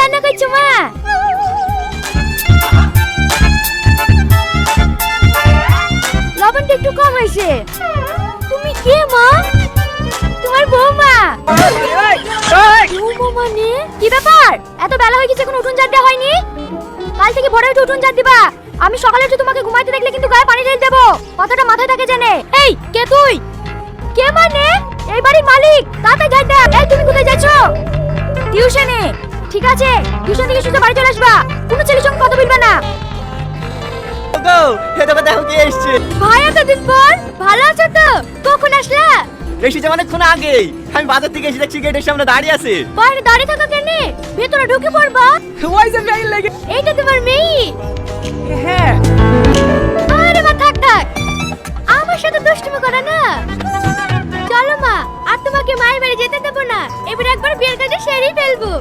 রান্না করছো মা? লবণটা একটু কম হয়েছে। তুমি কে মা? তোমার বৌমা? বৌমা মানে কি ব্যাপার? এত বেলা হয়ে গেছে এখন উঠোন ঝাড় দেওয়া হয়নি? কাল থেকে ভোরে উঠে উঠোন ঝাড় দিবা। আমি সকালে উঠে তোমাকে ঘুমাইতে দেখলে কিন্তু গায়ে পানি ঢেলে দেবো। কথাটা মাথায় থাকে জানে। এই কে তুই? কে মানে? এই বাড়ির মালিক। তাড়াতাড়ি ঝাড় দাও। এই তুমি কোথায় যাচ্ছো? টিউশনে। ঠিক আছে, টিউশন থেকে সোজা বাড়ি চলে আসবা। কোনো ছেলের সঙ্গে কথা বলবে না। গো এটা দেখো কে এসেছে। ভাই এতদিন পর ভালো আছো তো? কখন আসলা? এসেছে অনেকক্ষণ আগেই। আমি বাজার থেকে এসে দেখছি গেটের সামনে দাঁড়িয়ে আছে। বাইরে দাঁড়িয়ে থাকা কেন? ভেতরে ঢুকে পড়বা। ওই যে মেয়ে লেগে। এইটা তোমার মেয়ে? হ্যাঁ। আরে মা থাক থাক, আমার সাথে দুষ্টুমি করো না। চলো মা, আর তোমাকে মায়ের বাড়ি যেতে দেবো না। এবার একবার বিয়ের কাজে সেরেই ফেলবো।